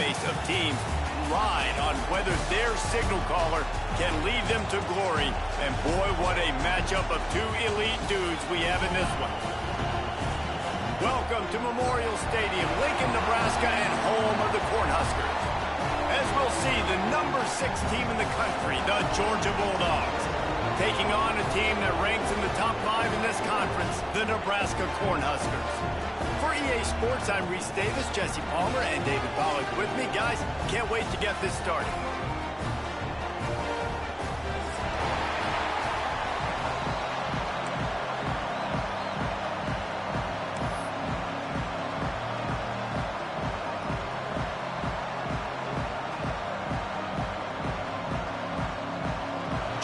database of teams ride on whether their signal caller can lead them to glory. And boy, what a matchup of two elite dudes we have in this one. Welcome to Memorial Stadium, Lincoln, Nebraska, and home of the Cornhuskers. As we'll see, the number 6 team in the country, the Georgia Bulldogs, taking on a team that ranks in the top 5 in this conference, the Nebraska Cornhuskers. For EA Sports, I'm Reese Davis, Jesse Palmer, and David Pollack with me. Guys, can't wait to get this started.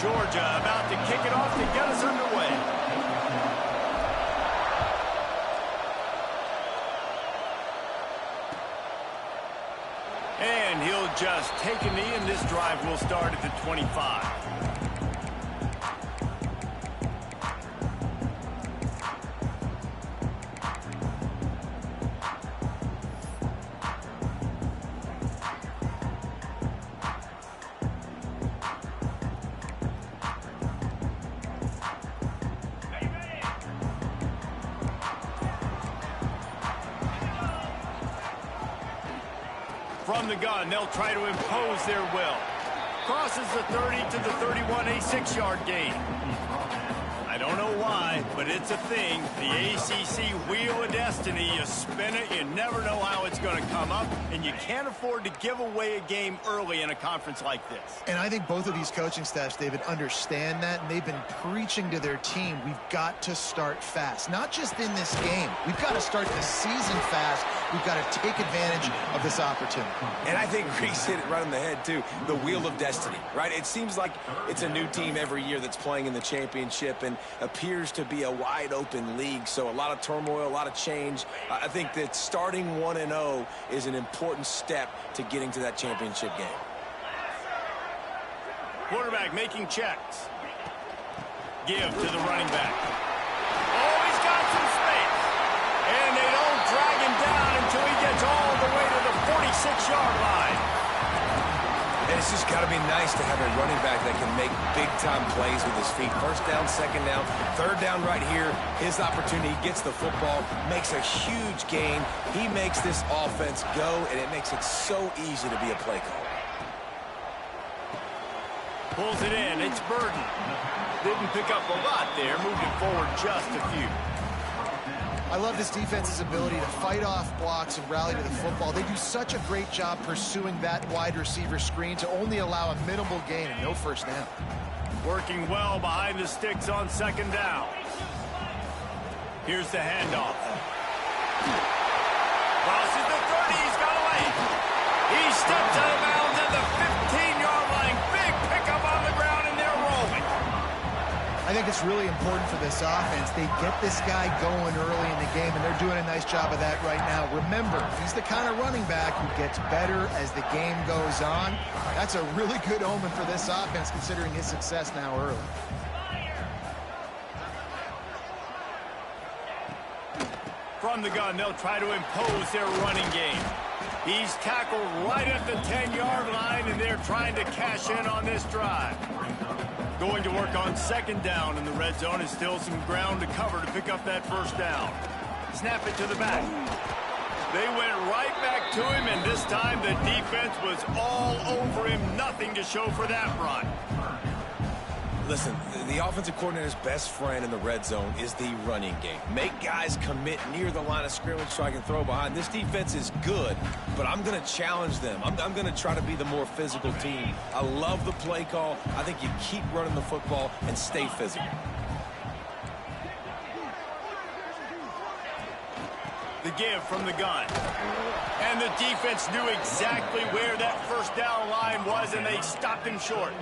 Georgia about to kick it off to get us underway. And he'll just take a knee, and this drive will start at the 25. From the gun, they'll try to impose their will. Crosses the 30 to the 31, a 6-yard gain. I don't know why, but it's a thing. The ACC Wheel of Destiny, you spin it, you never know how it's going to come up, and you can't afford to give away a game early in a conference like this. And I think both of these coaching staffs, David, understand that, and they've been preaching to their team, we've got to start fast. Not just in this game. We've got to start the season fast. We've got to take advantage of this opportunity. And I think Reese hit it right on the head, too. The Wheel of Destiny, right? It seems like it's a new team every year that's playing in the championship and appears to be a wide-open league. So a lot of turmoil, a lot of change. I think that starting 1-0 is an important step to getting to that championship game. Quarterback making checks. Give to the running back. Oh, he's got some space. And they don't drag him down until he gets all the way to the 46-yard line. And it's just got to be nice to have a running back that can make big-time plays with his feet. First down, second down, third down right here. His opportunity, he gets the football, makes a huge gain. He makes this offense go, and it makes it so easy to be a play caller. Pulls it in. It's Burden. Didn't pick up a lot there. Moved it forward just a few. I love this defense's ability to fight off blocks and rally to the football. They do such a great job pursuing that wide receiver screen to only allow a minimal gain and no first down. Working well behind the sticks on second down. Here's the handoff. Crosses the 30. He's got away. He steps out of bounds at the 15-yard line. Big pickup on the ground, and they're rolling. I think it's really important for this offense. They get this guy going early in the game, and they're doing a nice job of that right now. Remember, he's the kind of running back who gets better as the game goes on. That's a really good omen for this offense, considering his success now early. From the gun, they'll try to impose their running game. He's tackled right at the 10-yard line, and they're trying to cash in on this drive. Going to work on second down in the red zone. Is still some ground to cover to pick up that first down. Snap it to the back. They went right back to him, and this time the defense was all over him. Nothing to show for that run. Listen, the offensive coordinator's best friend in the red zone is the running game. Make guys commit near the line of scrimmage so I can throw behind. This defense is good, but I'm going to challenge them. I'm going to try to be the more physical team. I love the play call. I think you keep running the football and stay physical. The give from the gun. And the defense knew exactly where that first down line was, and they stopped him short.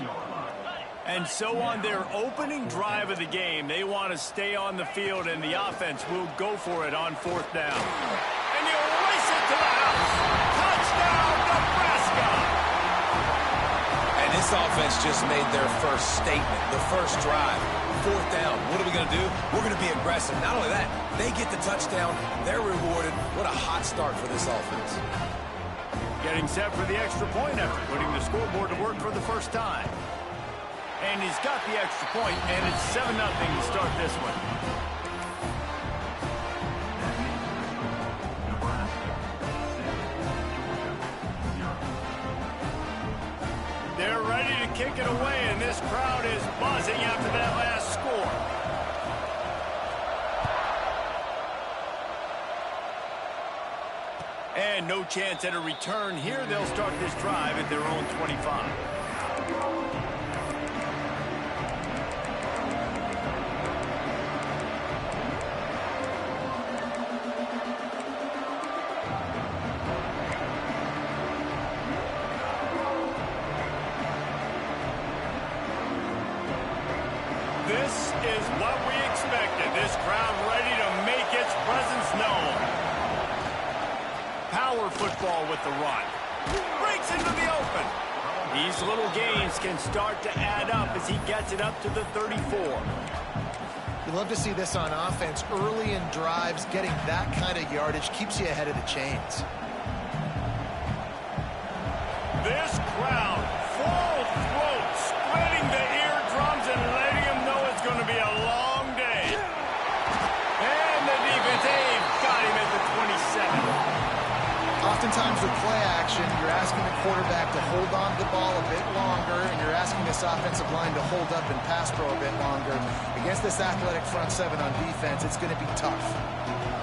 And so on their opening drive of the game, they want to stay on the field, and the offense will go for it on fourth down. And you race it to the house. Touchdown, Nebraska! And this offense just made their first statement, the first drive. Fourth down. What are we going to do? We're going to be aggressive. Not only that, they get the touchdown. They're rewarded. What a hot start for this offense. Getting set for the extra point after putting the scoreboard to work for the first time. And he's got the extra point, and it's 7-0 to start this one. They're ready to kick it away, and this crowd is buzzing after that last score. And no chance at a return here. They'll start this drive at their own 25. This is what we expected. This crowd ready to make its presence known. Power football with the run. Breaks into the open. These little gains can start to add up as he gets it up to the 34. You love to see this on offense. Early in drives, getting that kind of yardage keeps you ahead of the chains. This crowd, full throat, splitting the eardrums and letting them know it's going to be a long day. And the defense, they've got him at the 27. Oftentimes with play action, you're asking the quarterback to hold on to the ball a bit longer, and you're asking this offensive line to hold up and pass pro a bit longer. Against this athletic front seven on defense, it's going to be tough.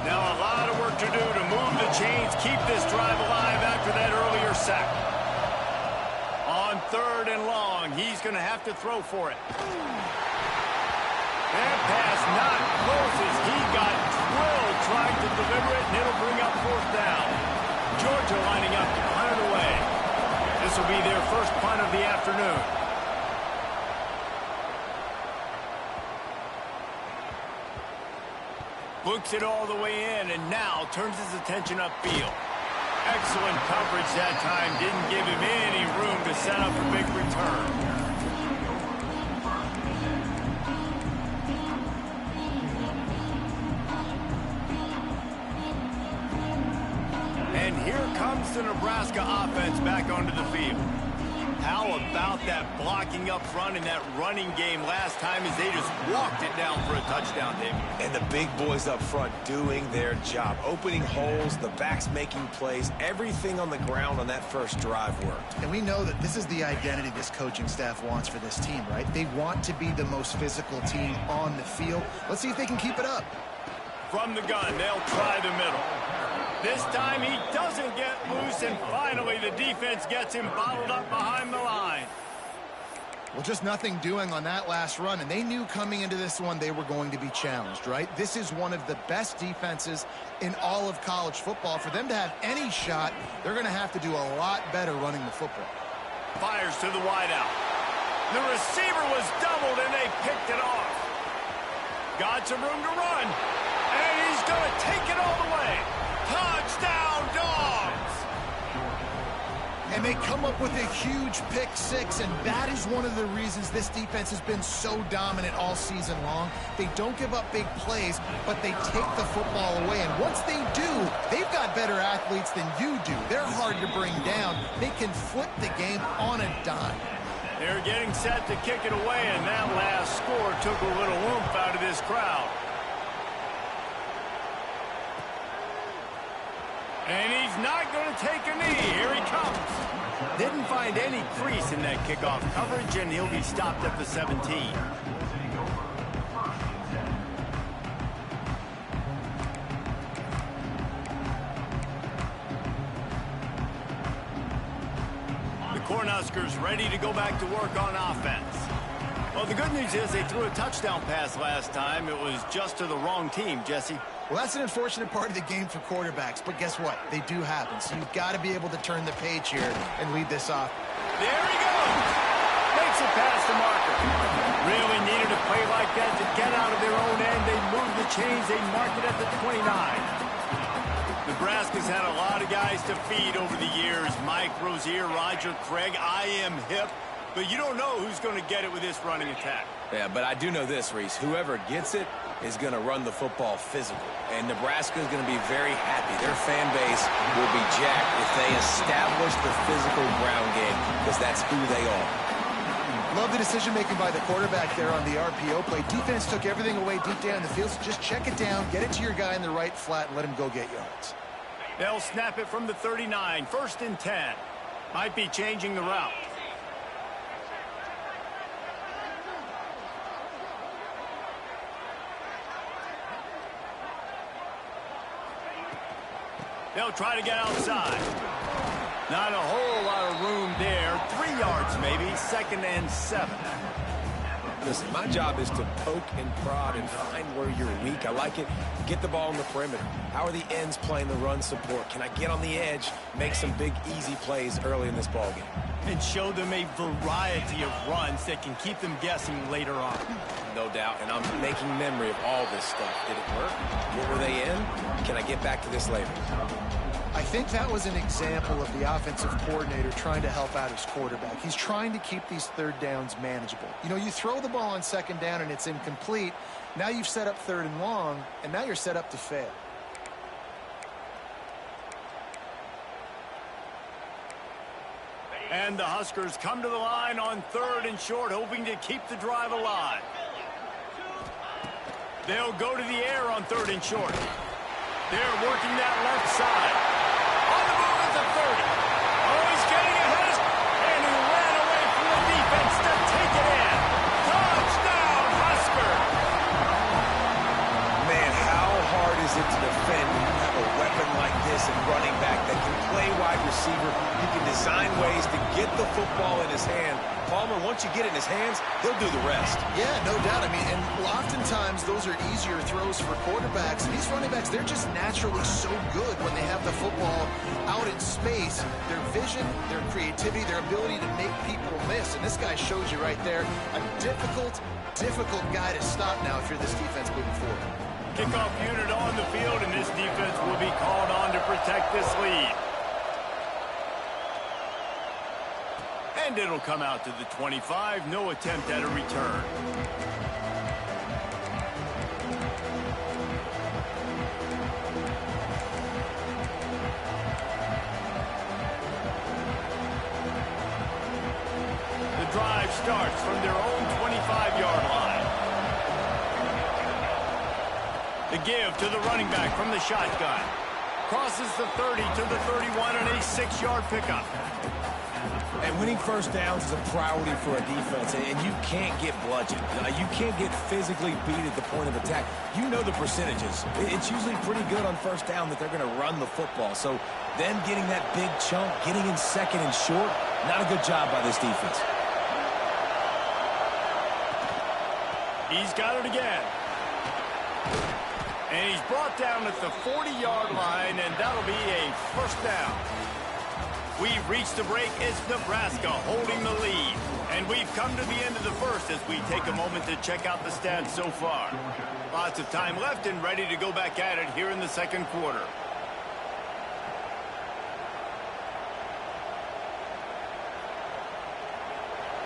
Now a lot of work to do to move the chains, keep this drive alive after that earlier sack. On 3rd and long, he's going to have to throw for it. That pass not close as he got drilled trying to deliver it, and it'll bring up 4th down. Georgia lining up to punt it away. This will be their first punt of the afternoon. Books it all the way in and now turns his attention upfield. Excellent coverage that time. Didn't give him any room to set up a big return. And here comes the Nebraska offense back onto the field. How about that blocking up front in that running game last time as they just walked it down for a touchdown, David? And the big boys up front doing their job. Opening holes, the backs making plays, everything on the ground on that first drive worked. And we know that this is the identity this coaching staff wants for this team, right? They want to be the most physical team on the field. Let's see if they can keep it up. From the gun, they'll try the middle. This time he doesn't get loose, and finally the defense gets him bottled up behind the line. Well, just nothing doing on that last run, and they knew coming into this one they were going to be challenged, right? This is one of the best defenses in all of college football. For them to have any shot, they're going to have to do a lot better running the football. Fires to the wideout. The receiver was doubled, and they picked it off. Got some room to run, and he's going to take it all the way. Touchdown, Dogs! And they come up with a huge pick six, and that is one of the reasons this defense has been so dominant all season long. They don't give up big plays, but they take the football away. And once they do, they've got better athletes than you do. They're hard to bring down. They can flip the game on a dime. They're getting set to kick it away, and that last score took a little oomph out of this crowd. And he's not going to take a knee. Here he comes. Didn't find any crease in that kickoff coverage, and he'll be stopped at the 17. The Cornhuskers ready to go back to work on offense. Well, the good news is they threw a touchdown pass last time. It was just to the wrong team, Jesse. Well, that's an unfortunate part of the game for quarterbacks, but guess what? They do happen, so you've got to be able to turn the page here and lead this off. There he goes! Makes it past the marker. Really needed a play like that to get out of their own end. They moved the chains. They marked it at the 29. Nebraska's had a lot of guys to feed over the years. Mike Rozier, Roger Craig, I am hip. But you don't know who's going to get it with this running attack. Yeah, but I do know this, Reese. Whoever gets it is going to run the football physical. And Nebraska is going to be very happy. Their fan base will be jacked if they establish the physical ground game, because that's who they are. Love the decision-making by the quarterback there on the RPO play. Defense took everything away deep down in the field, so just check it down, get it to your guy in the right flat, and let him go get yards. They'll snap it from the 39, 1st and 10. Might be changing the route. They'll try to get outside. Not a whole lot of room there. 3 yards maybe, 2nd and 7. Listen, my job is to poke and prod and find where you're weak. I like it. Get the ball in the perimeter. How are the ends playing the run support? Can I get on the edge, make some big, easy plays early in this ballgame? And show them a variety of runs that can keep them guessing later on. No doubt, and I'm making memory of all this stuff. Did it work? What were they in? Can I get back to this later? I think that was an example of the offensive coordinator trying to help out his quarterback. He's trying to keep these 3rd downs manageable. You know, you throw the ball on 2nd down and it's incomplete. Now you've set up 3rd and long, and now you're set up to fail. And the Huskers come to the line on 3rd and short, hoping to keep the drive alive. They'll go to the air on 3rd and short. They're working that left side. On the move at the 30. Oh, he's getting ahead. And he ran away from the defense to take it in. Touchdown, Husker. Man, how hard is it to defend when you have a weapon like this and running back that can play wide receiver? He can design ways to get the football in his hand. Palmer, once you get it in his hands, he'll do the rest. Yeah, no doubt. I mean, and oftentimes those are easier throws for quarterbacks. And these running backs, they're just naturally so good when they have the football out in space. Their vision, their creativity, their ability to make people miss. And this guy shows you right there a difficult guy to stop now if you're this defense moving forward. Kickoff unit on the field, and this defense will be called on to protect this lead. And it'll come out to the 25. No attempt at a return. The drive starts from their own 25-yard line. The give to the running back from the shotgun. Crosses the 30 to the 31 and a 6-yard pickup. And winning 1st downs is a priority for a defense, and you can't get bludgeoned. You can't get physically beat at the point of attack. You know the percentages. It's usually pretty good on 1st down that they're going to run the football. So them getting that big chunk, getting in 2nd and short, not a good job by this defense. He's got it again. And he's brought down at the 40-yard line, and that'll be a 1st down. We've reached the break. It's Nebraska holding the lead. And we've come to the end of the 1st as we take a moment to check out the stats so far. Lots of time left and ready to go back at it here in the 2nd quarter.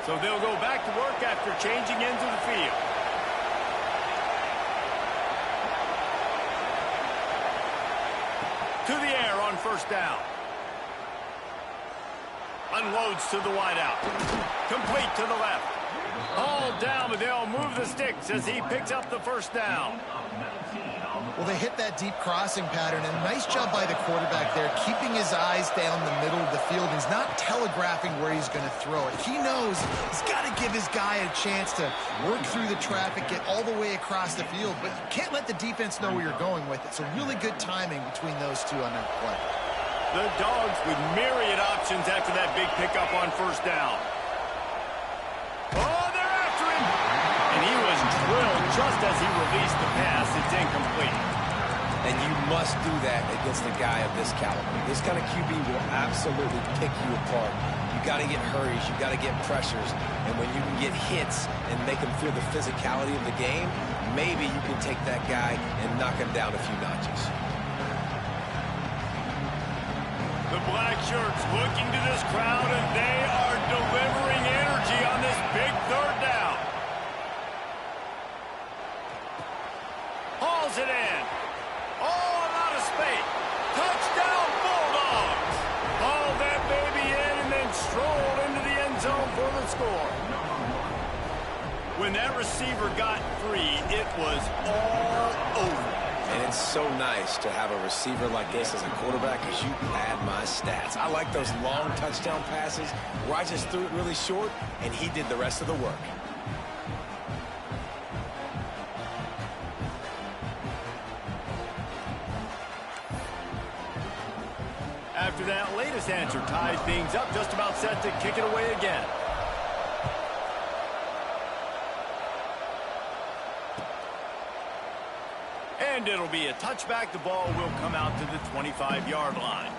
So they'll go back to work after changing into the field. To the air on 1st down. Unloads to the wideout. Complete to the left. All down, but they'll move the sticks as he picks up the 1st down. Well, they hit that deep crossing pattern, and a nice job by the quarterback there, keeping his eyes down the middle of the field. He's not telegraphing where he's going to throw it. He knows he's got to give his guy a chance to work through the traffic, get all the way across the field, but you can't let the defense know where you're going with it. So really good timing between those two on that play. The Dogs with myriad options after that big pickup on 1st down. Oh, they're after him! And he was drilled just as he released the pass. It's incomplete. And you must do that against a guy of this caliber. This kind of QB will absolutely pick you apart. You got to get hurries. You got to get pressures. And when you can get hits and make him feel the physicality of the game, maybe you can take that guy and knock him down a few notches. The black shirts looking to this crowd, and they are delivering energy on this big 3rd down. for the score. When that receiver got free, it was all over. And it's so nice to have a receiver like this as a quarterback, because you pad my stats. I like those long touchdown passes where I just threw it really short, and he did the rest of the work. After that latest answer ties things up, just about set to kick it away again. And it'll be a touchback. The ball will come out to the 25-yard line.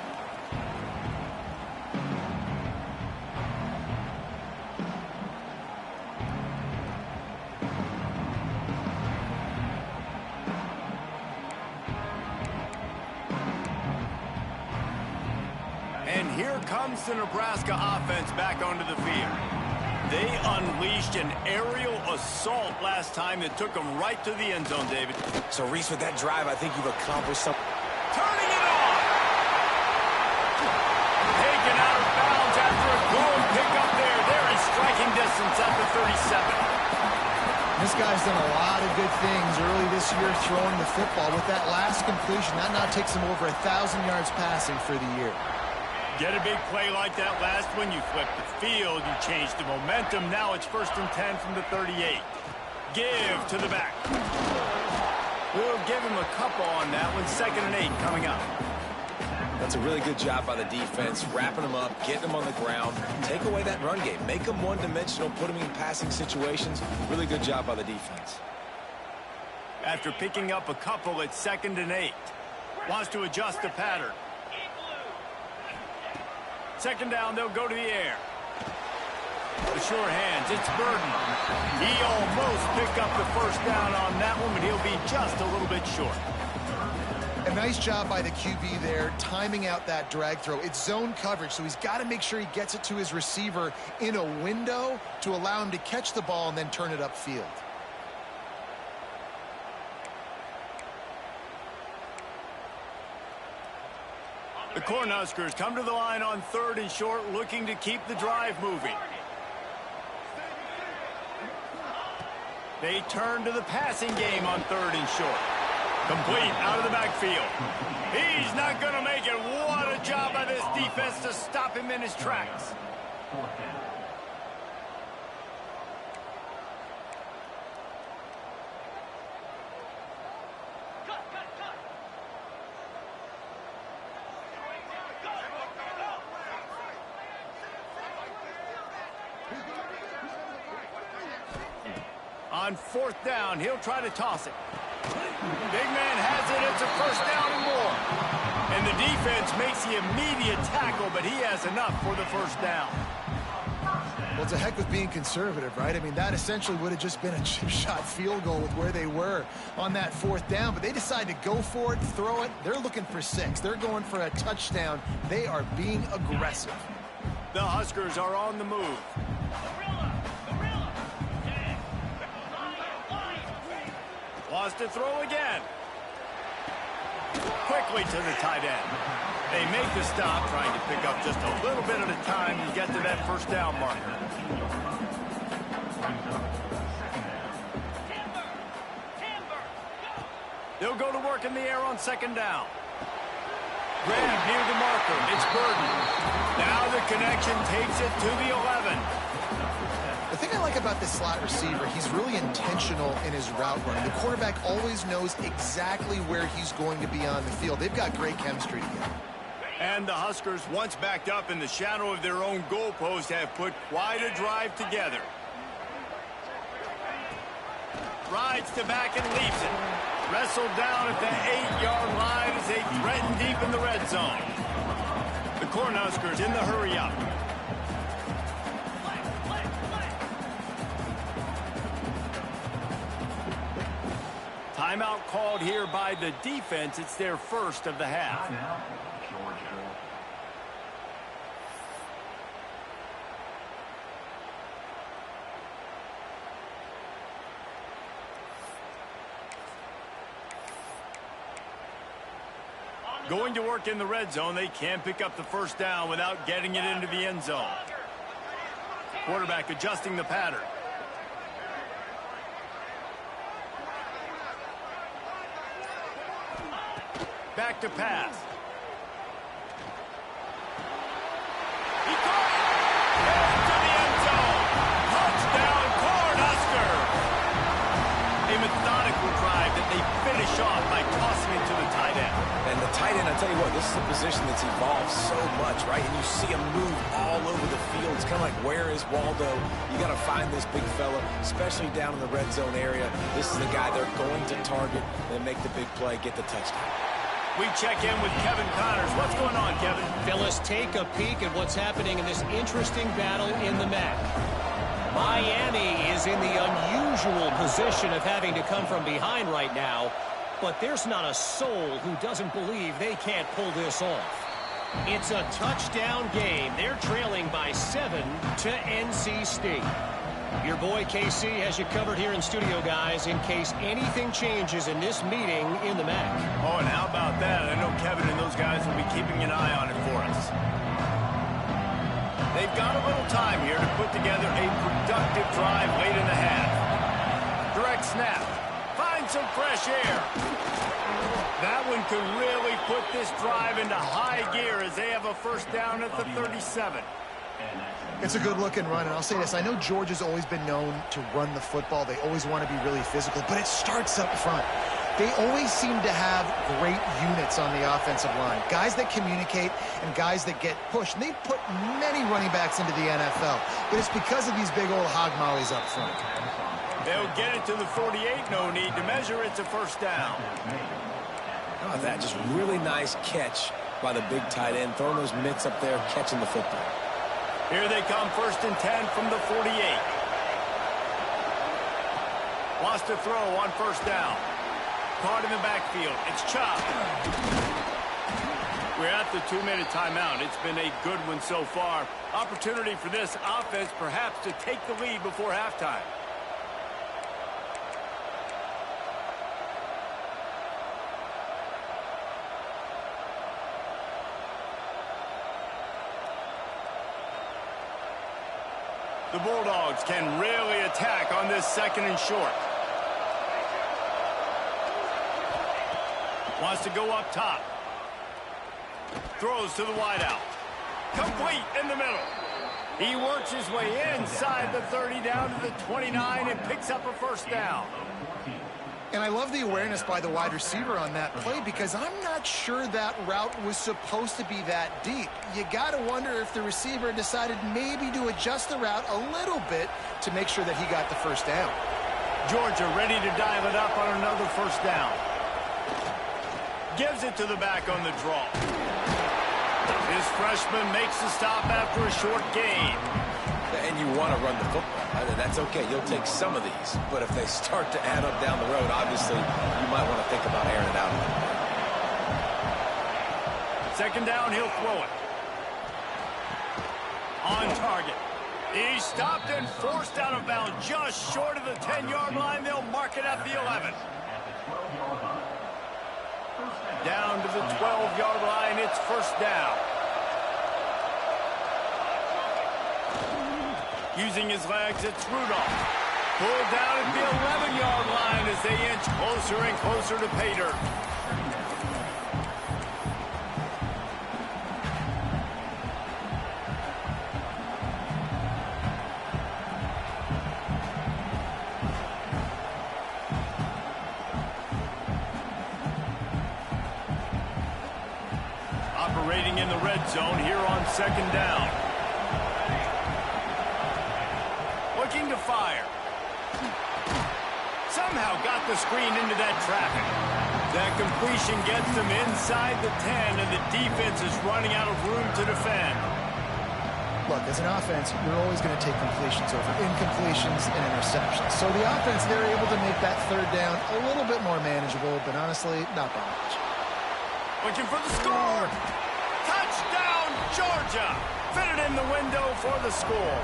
And here comes the Nebraska offense back onto the field. They unleashed an aerial assault last time that took them right to the end zone, David. So, Reese, with that drive, I think you've accomplished something. Turning it on! Taken out of bounds after a good pickup there. They're in striking distance at the 37. This guy's done a lot of good things early this year throwing the football. With that last completion, that now takes him over 1,000 yards passing for the year. Get a big play like that last one, you flip the field, you change the momentum. Now it's 1st and 10 from the 38. Give to the back. We'll give him a couple on that one. 2nd and 8 coming up. That's a really good job by the defense, wrapping them up, getting them on the ground. Take away that run game. Make them one-dimensional, put them in passing situations. Really good job by the defense. After picking up a couple, it's 2nd and 8. Wants to adjust the pattern. 2nd down, they'll go to the air. The sure hands, it's Burden. He almost picked up the 1st down on that one, but he'll be just a little bit short. A nice job by the QB there, timing out that drag throw. It's zone coverage, so he's got to make sure he gets it to his receiver in a window to allow him to catch the ball and then turn it upfield. The Cornhuskers come to the line on 3rd and short, looking to keep the drive moving. They turn to the passing game on 3rd and short. Complete out of the backfield. He's not going to make it. What a job by this defense to stop him in his tracks. On 4th down, he'll try to toss it. Big man has it. It's a 1st down and more. And the defense makes the immediate tackle, but he has enough for the 1st down. Well, it's a heck with being conservative, right? I mean, that essentially would have just been a chip shot field goal with where they were on that 4th down. But they decide to go for it, throw it. They're looking for 6. They're going for a touchdown. They are being aggressive. The Huskers are on the move. Wants to throw again. Quickly to the tight end. They make the stop, trying to pick up just a little bit at a time to get to that 1st down marker. They'll go to work in the air on 2nd down. Grab near the marker. It's Burden. Now the connection takes it to the 11. The thing I like about this slot receiver, he's really intentional in his route running. The quarterback always knows exactly where he's going to be on the field. They've got great chemistry together. And the Huskers, once backed up in the shadow of their own goalpost, have put quite a drive together. Rides to back and leaves it. Wrestled down at the 8-yard line as they threaten deep in the red zone. The Cornhuskers in the hurry-up. Timeout called here by the defense. It's their 1st of the half. Going to work in the red zone. They can't pick up the 1st down without getting it into the end zone. Quarterback adjusting the pattern. Back to pass. He caught it! Into the end zone! Touchdown, Cornhusker! A methodical drive that they finish off by tossing it to the tight end. And the tight end, I tell you what, this is a position that's evolved so much, right? And you see him move all over the field. It's kind of like, where is Waldo? You got to find this big fella, especially down in the red zone area. This is the guy they're going to target and make the big play, get the touchdown. We check in with Kevin Connors. What's going on, Kevin? Phyllis, take a peek at what's happening in this interesting battle in the MAC. Miami is in the unusual position of having to come from behind right now, but there's not a soul who doesn't believe they can't pull this off. It's a touchdown game. They're trailing by 7 to NC State. Your boy KC has you covered here in studio, guys, in case anything changes in this meeting in the MAC. Oh, and how about that? I know Kevin and those guys will be keeping an eye on it for us. They've got a little time here to put together a productive drive late in the half. Direct snap. Find some fresh air. That one could really put this drive into high gear as they have a first down at the 37. It's a good-looking run, and I'll say this. I know Georgia's always been known to run the football. They always want to be really physical, but it starts up front. They always seem to have great units on the offensive line, guys that communicate and guys that get pushed. And they've put many running backs into the NFL, but it's because of these big old hog mollies up front. They'll get it to the 48, no need to measure. It's a first down. How about that? Just really nice catch by the big tight end, throwing those mitts up there, catching the football. Here they come, 1st and 10 from the 48. Wants to throw on first down. Caught in the backfield. It's chopped. We're at the 2-minute timeout. It's been a good one so far. Opportunity for this offense perhaps to take the lead before halftime. The Bulldogs can really attack on this 2nd and short. Wants to go up top. Throws to the wideout. Complete in the middle. He works his way inside the 30 down to the 29 and picks up a first down. And I love the awareness by the wide receiver on that play because I'm not sure that route was supposed to be that deep. You got to wonder if the receiver decided maybe to adjust the route a little bit to make sure that he got the first down. Georgia ready to dial it up on another first down. Gives it to the back on the draw. This freshman makes the stop after a short gain. And you want to run the football. That's okay. You'll take some of these. But if they start to add up down the road, obviously, you might want to think about airing it out a little bit. 2nd down, he'll throw it. On target. He's stopped and forced out of bounds just short of the 10-yard line. They'll mark it at the 11. Down to the 12-yard line, it's first down. Using his legs, it's Rudolph. Pulled down at the 11-yard line as they inch closer and closer to pay dirt. Operating in the red zone here on 2nd down. Looking to fire. Somehow got the screen into that traffic. That completion gets them inside the 10, and the defense is running out of room to defend. Look, as an offense, you're always going to take completions over incompletions and interceptions. So the offense, they're able to make that 3rd down a little bit more manageable, but honestly, not by much. Looking for the score. Touchdown, Georgia. Fitted in the window for the score.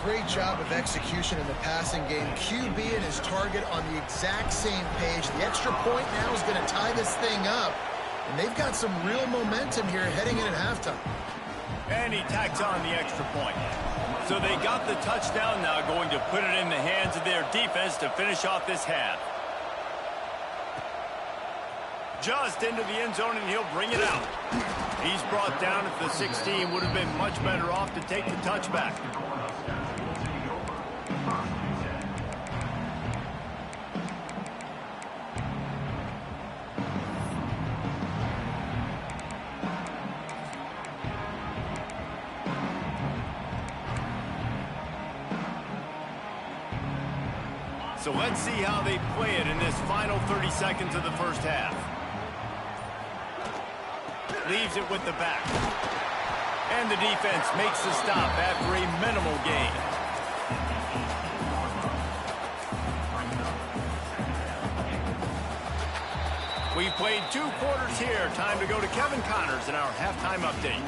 Great job of execution in the passing game. QB and his target on the exact same page. The extra point now is going to tie this thing up. And they've got some real momentum here heading in at halftime. And he tacks on the extra point. So they got the touchdown now, going to put it in the hands of their defense to finish off this half. Just into the end zone, and he'll bring it out. He's brought down at the 16. Would have been much better off to take the touchback. So let's see how they play it in this final 30 seconds of the first half. Leaves it with the back. And the defense makes the stop after a minimal gain. We've played 2 quarters here. Time to go to Kevin Connors in our halftime update.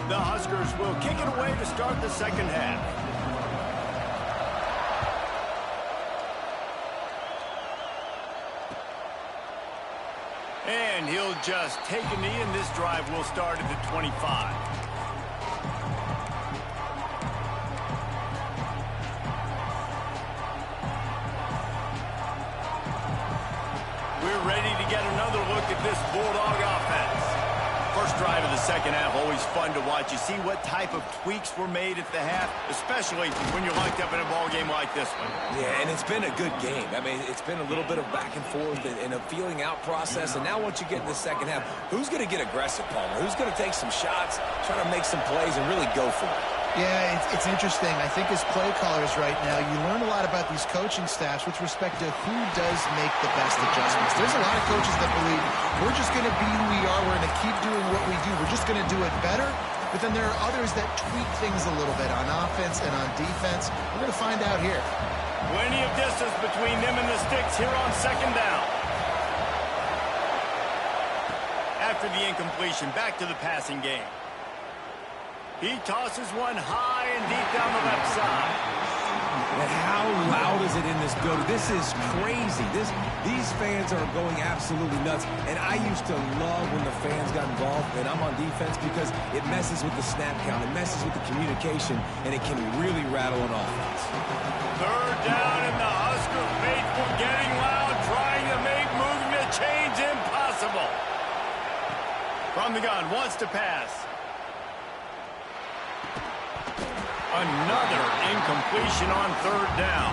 The Huskers will kick it away to start the second half. And he'll just take a knee, and this drive will start at the 25. We're ready to get another look at this Bulldog offense. First drive of the second half, always fun to watch. You see what type of tweaks were made at the half, especially when you're locked up in a ball game like this one. Yeah, and it's been a good game. I mean, it's been a little bit of back and forth and a feeling out process. And now once you get in the second half, who's going to get aggressive, Palmer? Who's going to take some shots, try to make some plays, and really go for it? Yeah, it's interesting. I think as play callers right now, you learn a lot about these coaching staffs with respect to who does make the best adjustments. There's a lot of coaches that believe we're just going to be who we are. We're going to keep doing what we do. We're just going to do it better. But then there are others that tweak things a little bit on offense and on defense. We're going to find out here. Plenty of distance between them and the sticks here on second down. After the incompletion, back to the passing game. He tosses one high and deep down the left side. And how loud is it in this building? This is crazy. These fans are going absolutely nuts. And I used to love when the fans got involved, and I'm on defense, because it messes with the snap count. It messes with the communication, and it can really rattle an offense. Third down, and the Husker faithful getting loud, trying to make moving the chains impossible. From the gun, wants to pass. Another incompletion on third down.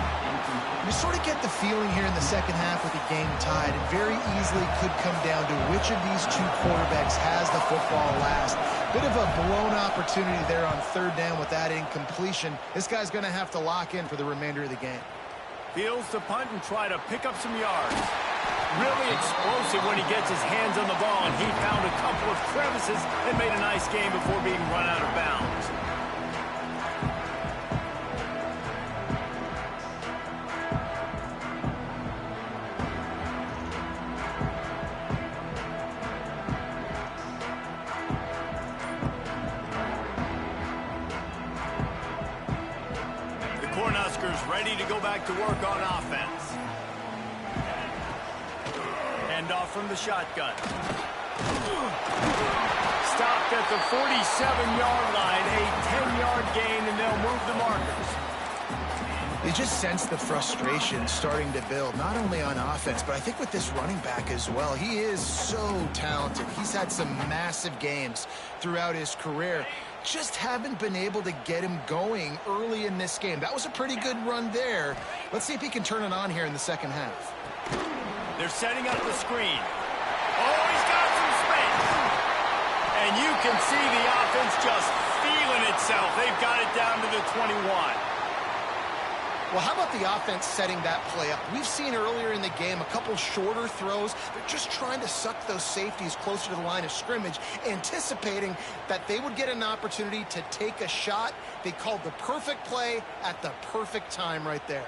You sort of get the feeling here in the second half with the game tied. It very easily could come down to which of these 2 quarterbacks has the football last. Bit of a blown opportunity there on third down with that incompletion. This guy's going to have to lock in for the remainder of the game. Fields to punt and try to pick up some yards. Really explosive when he gets his hands on the ball, and he found a couple of crevices and made a nice game before being run out of bounds. Cornhuskers ready to go back to work on offense. Hand off from the shotgun. Stopped at the 47-yard line, a 10-yard gain, and they'll move the markers. You just sense the frustration starting to build, not only on offense, but I think with this running back as well. He is so talented. He's had some massive games throughout his career. Just haven't been able to get him going early in this game. That was a pretty good run there. Let's see if he can turn it on here in the second half. They're setting up the screen. Oh, he's got some space. And you can see the offense just feeling itself. They've got it down to the 21. Well, how about the offense setting that play up? We've seen earlier in the game a couple shorter throws. They're just trying to suck those safeties closer to the line of scrimmage, anticipating that they would get an opportunity to take a shot. They called the perfect play at the perfect time right there.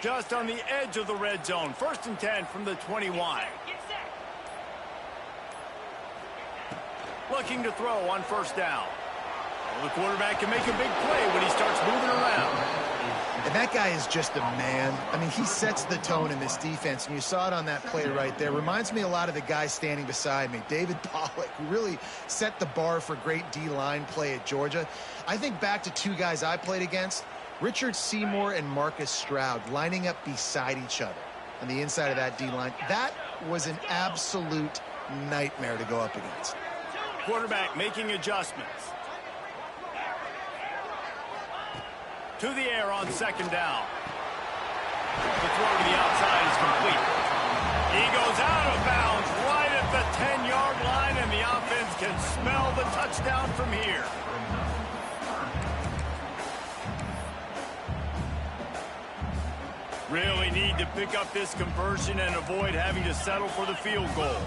Just on the edge of the red zone. 1st and 10 from the 21. Looking to throw on 1st down. Well, the quarterback can make a big play when he starts moving around. And that guy is just a man. I mean, he sets the tone in this defense, and you saw it on that play right there. Reminds me a lot of the guy standing beside me, David Pollock, who really set the bar for great D-line play at Georgia. I think back to 2 guys I played against, Richard Seymour and Marcus Stroud, lining up beside each other on the inside of that D-line. That was an absolute nightmare to go up against. Quarterback making adjustments. To the air on 2nd down. The throw to the outside is complete. He goes out of bounds right at the 10-yard line, and the offense can smell the touchdown from here. Really need to pick up this conversion and avoid having to settle for the field goal.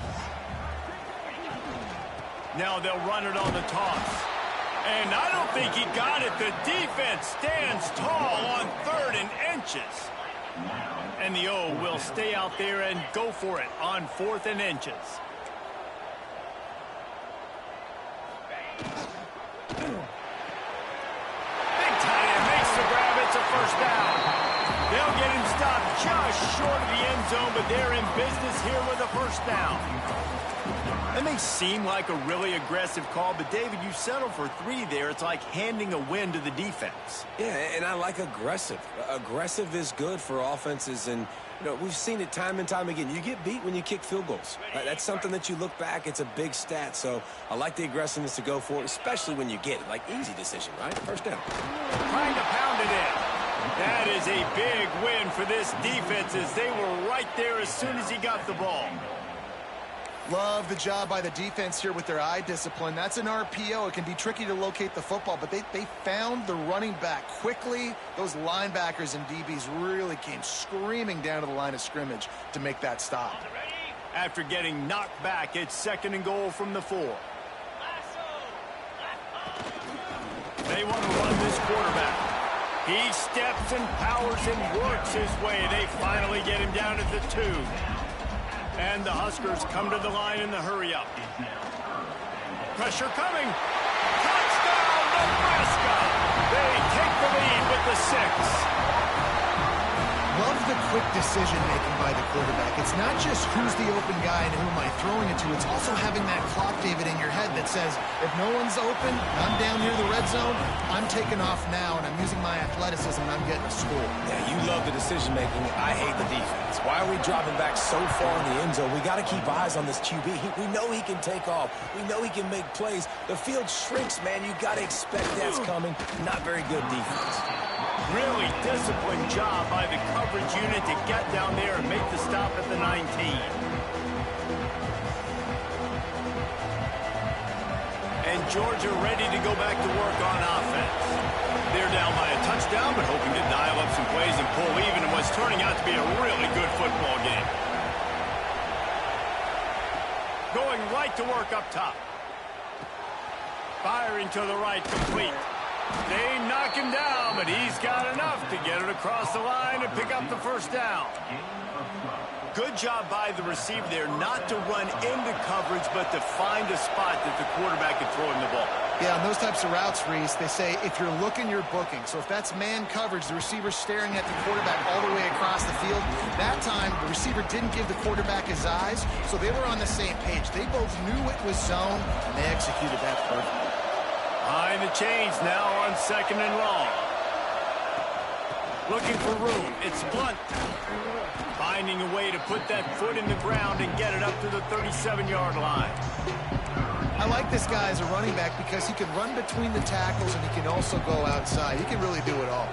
Now they'll run it on the toss. And I don't think he got it. The defense stands tall on 3rd and inches. And the O will stay out there and go for it on 4th and inches. Big tight end makes the grab. It's a 1st down. They'll get him stopped just short of the end zone, but they're in business here with a 1st down. That may seem like a really aggressive call, but David, you settle for 3 there. It's like handing a win to the defense. Yeah, and I like aggressive. Aggressive is good for offenses, and we've seen it time and time again. You get beat when you kick field goals. That's something that you look back, it's a big stat, so I like the aggressiveness to go for it, especially when you get it. Like, easy decision, right? 1st down. Trying to pound it in. That is a big win for this defense, as they were right there as soon as he got the ball. Love the job by the defense here with their eye discipline. That's an RPO. It can be tricky to locate the football, but they found the running back quickly. Those linebackers and DBs really came screaming down to the line of scrimmage to make that stop. After getting knocked back, it's 2nd and goal from the 4. They want to run this quarterback. He steps and powers and works his way. They finally get him down at the 2. And the Huskers come to the line in the hurry-up. Pressure coming. Touchdown, Nebraska! They take the lead with the 6. Love the quick decision-making by the quarterback. It's not just who's the open guy and who am I throwing it to. It's also having that clock, David, in your head that says, if no one's open, I'm down near the red zone, I'm taking off now, and I'm using my athleticism, and I'm getting a score. Yeah, you love the decision-making. I hate the defense. Why are we dropping back so far in the end zone? We got to keep eyes on this QB. We know he can take off. We know he can make plays. The field shrinks, man. You got to expect that's coming. Not very good defense. Really disciplined job by the coverage unit to get down there and make the stop at the 19. And Georgia ready to go back to work on offense. They're down by a touchdown, but hoping to dial up some plays and pull even in what's turning out to be a really good football game. Going right to work up top. Firing to the right, complete. They knock him down, but he's got enough to get it across the line and pick up the 1st down. Good job by the receiver there not to run into coverage, but to find a spot that the quarterback could throw him the ball. Yeah, on those types of routes, Reese, they say if you're looking, you're booking. So if that's man coverage, the receiver's staring at the quarterback all the way across the field. That time, the receiver didn't give the quarterback his eyes, so they were on the same page. They both knew it was zone, and they executed that perfectly. Behind the chains now on 2nd and long. Looking for room. It's Blunt. Finding a way to put that foot in the ground and get it up to the 37-yard line. I like this guy as a running back because he can run between the tackles and he can also go outside. He can really do it all.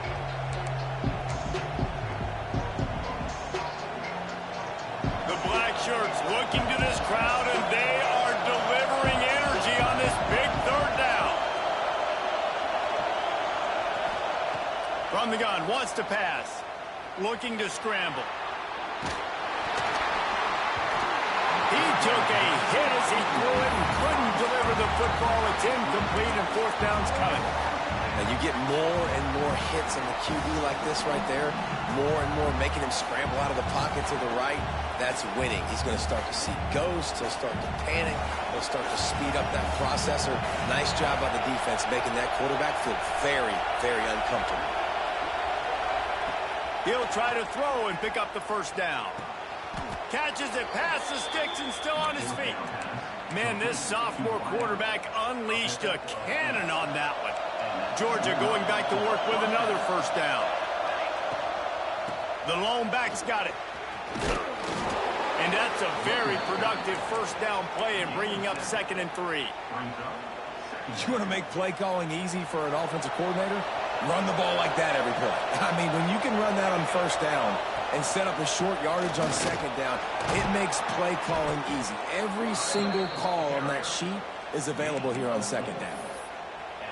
The black shirts looking to this crowd, and they are delivering energy on this big 3rd down. From the gun, wants to pass. Looking to scramble. He took a hit as he threw it and couldn't deliver the football. It's incomplete and fourth down's coming. And you get more and more hits on the QB like this right there. More and more making him scramble out of the pocket to the right. That's winning. He's going to start to see ghosts. He'll start to panic. He'll start to speed up that processor. Nice job by the defense making that quarterback feel very, very uncomfortable. He'll try to throw and pick up the first down. Catches it past the sticks and still on his feet. Man, this sophomore quarterback unleashed a cannon on that one. Georgia going back to work with another first down. The lone back's got it. And that's a very productive first down play and bringing up 2nd and 3. You want to make play calling easy for an offensive coordinator? Run the ball like that every play. I mean, when you can run that on first down and set up a short yardage on 2nd down, it makes play calling easy. Every single call on that sheet is available here on 2nd down.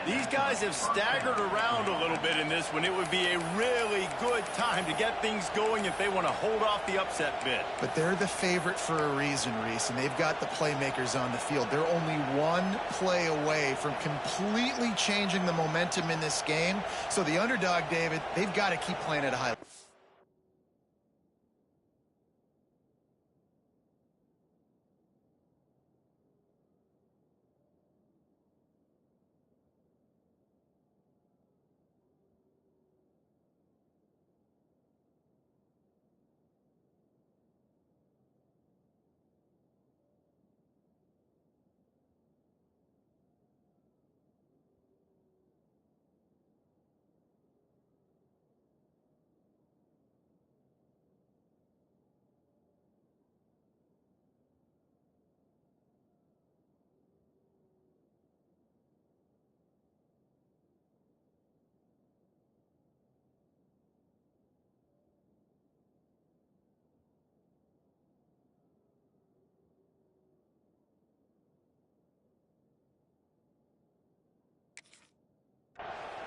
These guys have staggered around a little bit in this one. It would be a really good time to get things going if they want to hold off the upset bid. But they're the favorite for a reason, Reese, and they've got the playmakers on the field. They're only one play away from completely changing the momentum in this game. So the underdog, David, they've got to keep playing at a high level.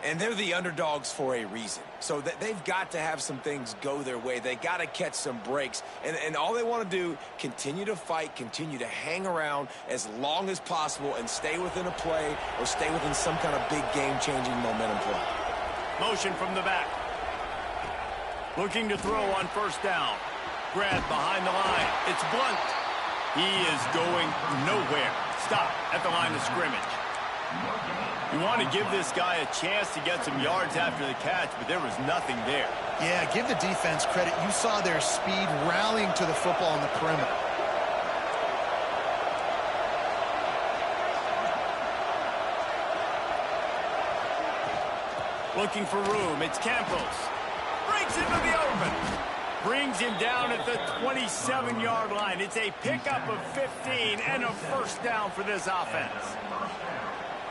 And they're the underdogs for a reason. So they've got to have some things go their way. They got to catch some breaks. And all they want to do, continue to fight, continue to hang around as long as possible and stay within a play or stay within some kind of big game-changing momentum play. Motion from the back. Looking to throw on first down. Grab behind the line. It's Blunt. He is going nowhere. Stop at the line of scrimmage. You want to give this guy a chance to get some yards after the catch, but there was nothing there. Yeah, give the defense credit. You saw their speed rallying to the football on the perimeter. Looking for room. It's Campos. Breaks into the open. Brings him down at the 27-yard line. It's a pickup of 15 and a first down for this offense.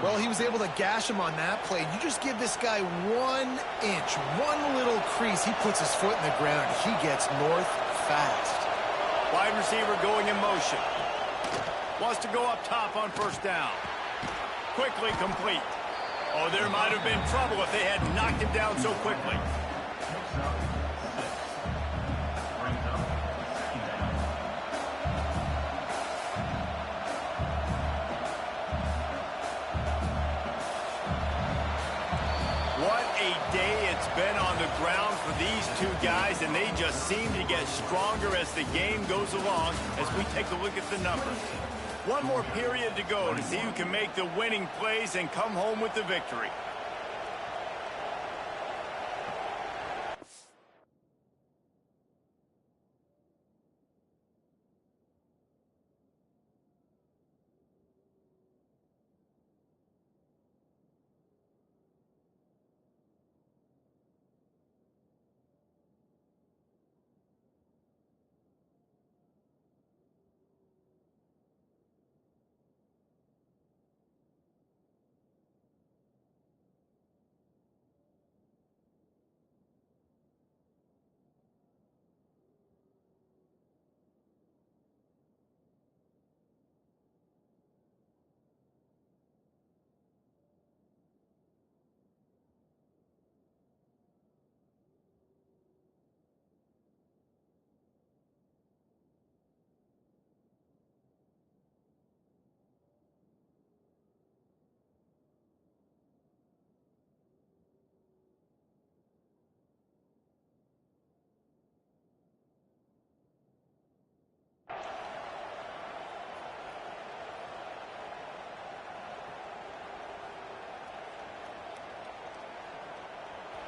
Well, he was able to gash him on that play. You just give this guy 1 inch, one little crease. He puts his foot in the ground. He gets north fast. Wide receiver going in motion. Wants to go up top on first down. Quickly complete. Oh, there might have been trouble if they had knocked him down so quickly. What a day it's been on the ground for these two guys, and they just seem to get stronger as the game goes along as we take a look at the numbers. One more period to go to see who can make the winning plays and come home with the victory.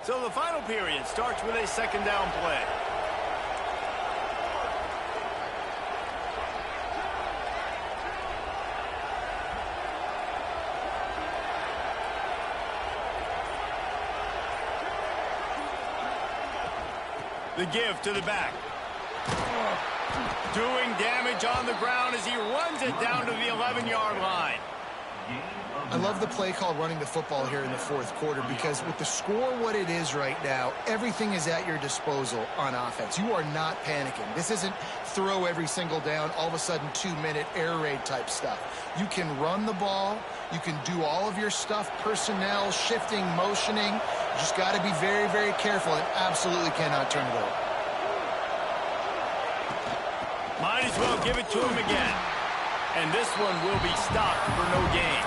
So the final period starts with a second down play. The give to the back. Doing damage on the ground as he runs it down to the 11-yard line. I love the play called running the football here in the fourth quarter because with the score what it is right now, everything is at your disposal on offense. You are not panicking. This isn't throw every single down, all of a sudden 2-minute air raid type stuff. You can run the ball. You can do all of your stuff, personnel, shifting, motioning. You just got to be very, very careful and absolutely cannot turn it over. Might as well give it to him again. And this one will be stopped for no gain.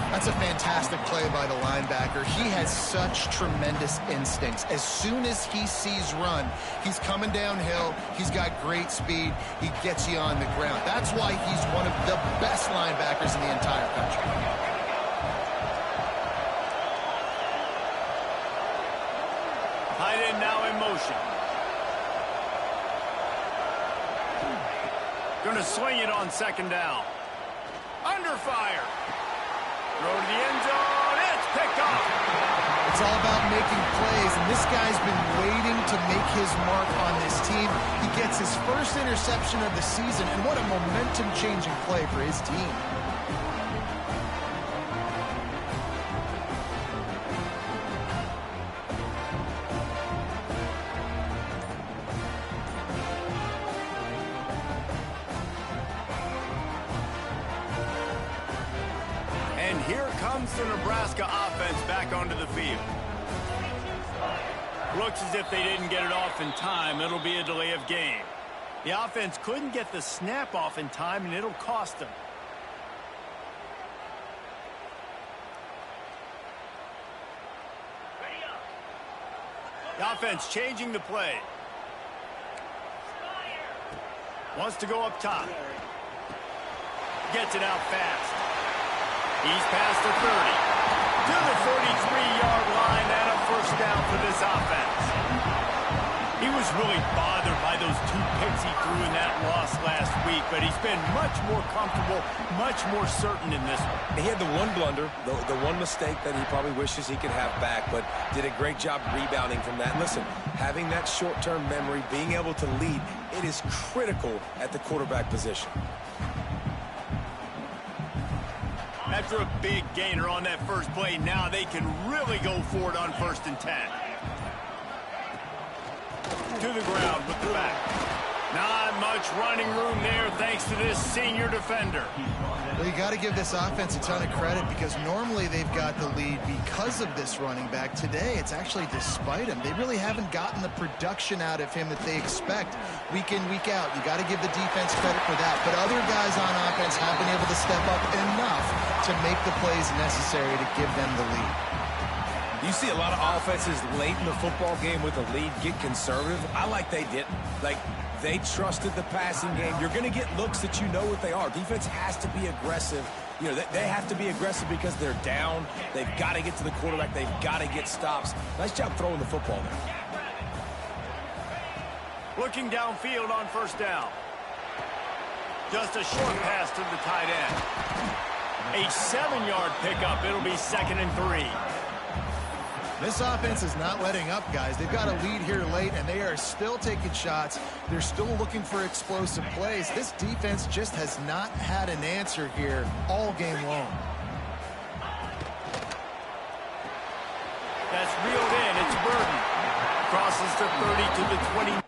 That's a fantastic play by the linebacker. He has such tremendous instincts. As soon as he sees run, he's coming downhill. He's got great speed. He gets you on the ground. That's why he's one of the best linebackers in the entire country. Tight end now in motion. Gonna swing it on second down. Under fire. Throw to the end zone. It's picked off. It's all about making plays, and this guy's been waiting to make his mark on this team. He gets his first interception of the season, and what a momentum-changing play for his team. And here comes the Nebraska offense back onto the field. Looks as if they didn't get it off in time. It'll be a delay of game. The offense couldn't get the snap off in time, and it'll cost them. The offense changing the play. Wants to go up top. Gets it out fast. He's past the 30. To the 43-yard line and a first down for this offense. He was really bothered by those 2 picks he threw in that loss last week, but he's been much more comfortable, much more certain in this one. He had the one blunder, the one mistake that he probably wishes he could have back, but did a great job rebounding from that. Listen, having that short-term memory, being able to lead, it is critical at the quarterback position. After a big gainer on that first play, now they can really go for it on 1st and 10. To the ground with the back. Not much running room there thanks to this senior defender. Well, you got to give this offense a ton of credit because normally they've got the lead because of this running back. Today, it's actually despite him. They really haven't gotten the production out of him that they expect week in, week out. You got to give the defense credit for that. But other guys on offense have been able to step up enough to make the plays necessary to give them the lead. You see a lot of offenses late in the football game with a lead get conservative. I like they didn't. Like, they trusted the passing game. You're going to get looks that you know what they are. Defense has to be aggressive. You know, they have to be aggressive because they're down. They've got to get to the quarterback. They've got to get stops. Nice job throwing the football there. Looking downfield on 1st down. Just a short pass to the tight end. A 7-yard pickup. It'll be 2nd and 3. This offense is not letting up, guys. They've got a lead here late, and they are still taking shots. They're still looking for explosive plays. This defense just has not had an answer here all game long. That's reeled in. It's Burton. Crosses the 30 to the 20.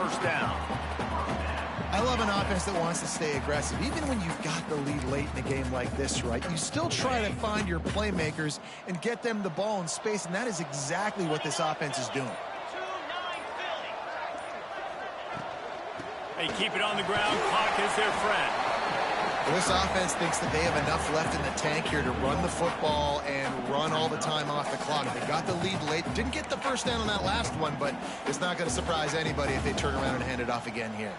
first down. I love an offense that wants to stay aggressive. Even when you've got the lead late in the game like this, right, you still try to find your playmakers and get them the ball in space, and that is exactly what this offense is doing. They keep it on the ground. Clock is their friend. Well, this offense thinks that they have enough left in the tank here to run the football and run all the time off the clock. They got the lead late. Didn't get the first down on that last one, but it's not going to surprise anybody if they turn around and hand it off again here.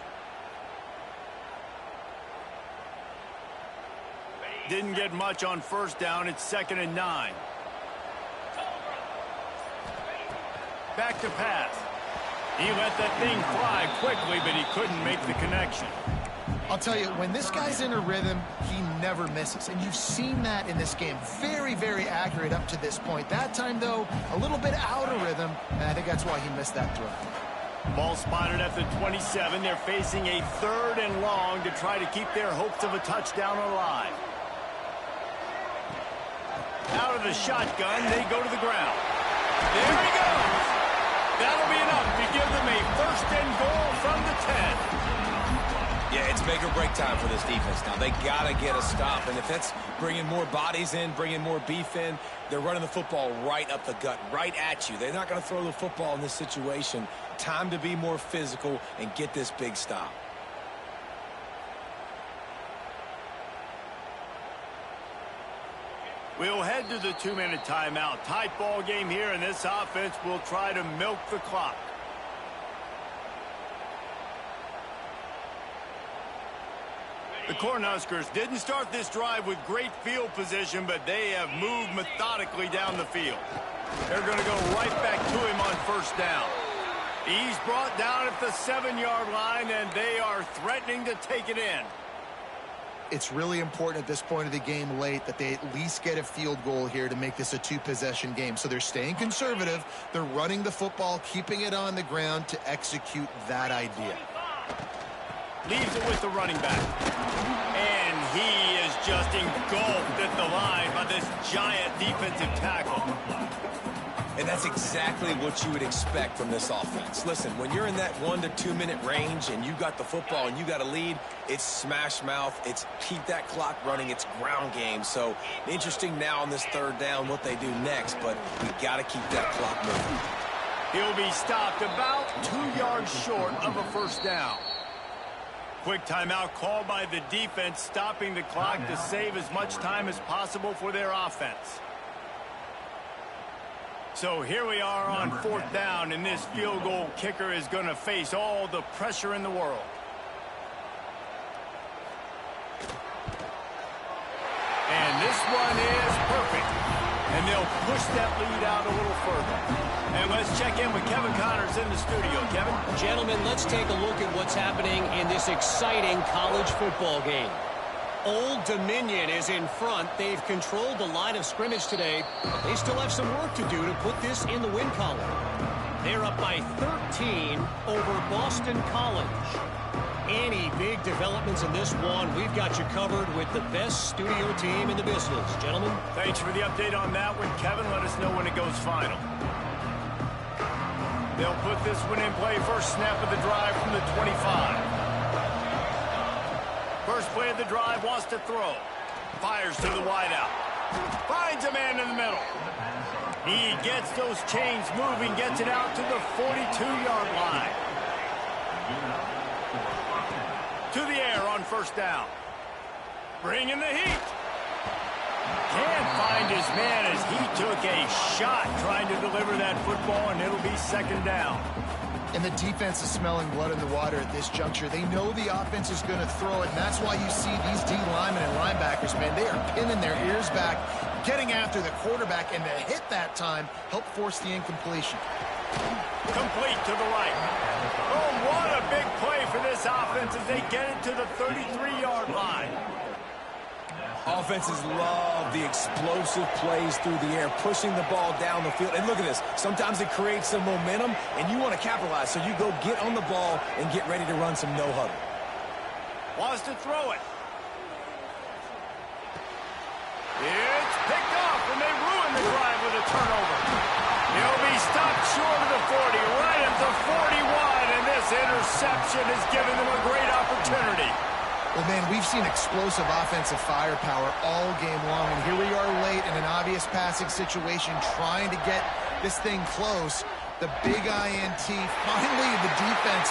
Didn't get much on first down. It's 2nd and 9. Back to pass. He let that thing fly quickly, but he couldn't make the connection. I'll tell you, when this guy's in a rhythm, he never misses. And you've seen that in this game. Very, very accurate up to this point. That time, though, a little bit out of rhythm, and I think that's why he missed that throw. Ball spotted at the 27. They're facing a 3rd and long to try to keep their hopes of a touchdown alive. Out of the shotgun, they go to the ground. There he goes. That'll be enough to give them a 1st and goal from the 10. Yeah, it's make or break time for this defense now. They got to get a stop, and if that's bringing more bodies in, bringing more beef in, they're running the football right up the gut, right at you. They're not going to throw the football in this situation. Time to be more physical and get this big stop. We'll head to the 2-minute timeout. Tight ball game here, and this offense will try to milk the clock. The Cornhuskers didn't start this drive with great field position, but they have moved methodically down the field. They're going to go right back to him on first down. He's brought down at the 7-yard line, and they are threatening to take it in. It's really important at this point of the game late that they at least get a field goal here to make this a 2-possession game. So they're staying conservative. They're running the football, keeping it on the ground to execute that idea. Leaves it with the running back. And he is just engulfed at the line by this giant defensive tackle. And that's exactly what you would expect from this offense. Listen, when you're in that 1 to 2 minute range and you got the football and you got a lead, it's smash mouth, it's keep that clock running, it's ground game. So interesting now on this 3rd down what they do next, but we got to keep that clock moving. He'll be stopped about 2 yards short of a first down. Quick timeout called by the defense, stopping the clock to save as much time as possible for their offense. So here we are on 4th down, and this field goal kicker is going to face all the pressure in the world. And this one is perfect. And they'll push that lead out a little further. And let's check in with Kevin Connors in the studio. Kevin? Gentlemen, let's take a look at what's happening in this exciting college football game. Old Dominion is in front. They've controlled the line of scrimmage today, but they still have some work to do to put this in the win column. They're up by 13 over Boston College. Any big developments in this one, we've got you covered with the best studio team in the business. Gentlemen? Thanks for the update on that one, Kevin. Let us know when it goes final. They'll put this one in play. First snap of the drive from the 25. First play of the drive, wants to throw. Fires to the wideout. Finds a man in the middle. He gets those chains moving, gets it out to the 42-yard line. To the air on first down. Bringing the heat. Can't find his man as he took a shot trying to deliver that football, and it'll be 2nd down. And the defense is smelling blood in the water at this juncture. They know the offense is going to throw it, and that's why you see these D linemen and linebackers, man, they are pinning their ears back, getting after the quarterback, and the hit that time helped force the incompletion. Complete to the right. Oh, what a big play for this offense as they get it to the 33-yard line. Offenses love the explosive plays through the air, pushing the ball down the field. And look at this. Sometimes it creates some momentum, and you want to capitalize. So you go get on the ball and get ready to run some no-huddle. Wants to throw it. It's picked off, and they ruin the drive with a turnover. He'll be stopped short of the 40, right at the 41, and this this interception has given them a great opportunity. Well, man, we've seen explosive offensive firepower all game long, and here we are late in an obvious passing situation trying to get this thing close. The big INT, finally the defense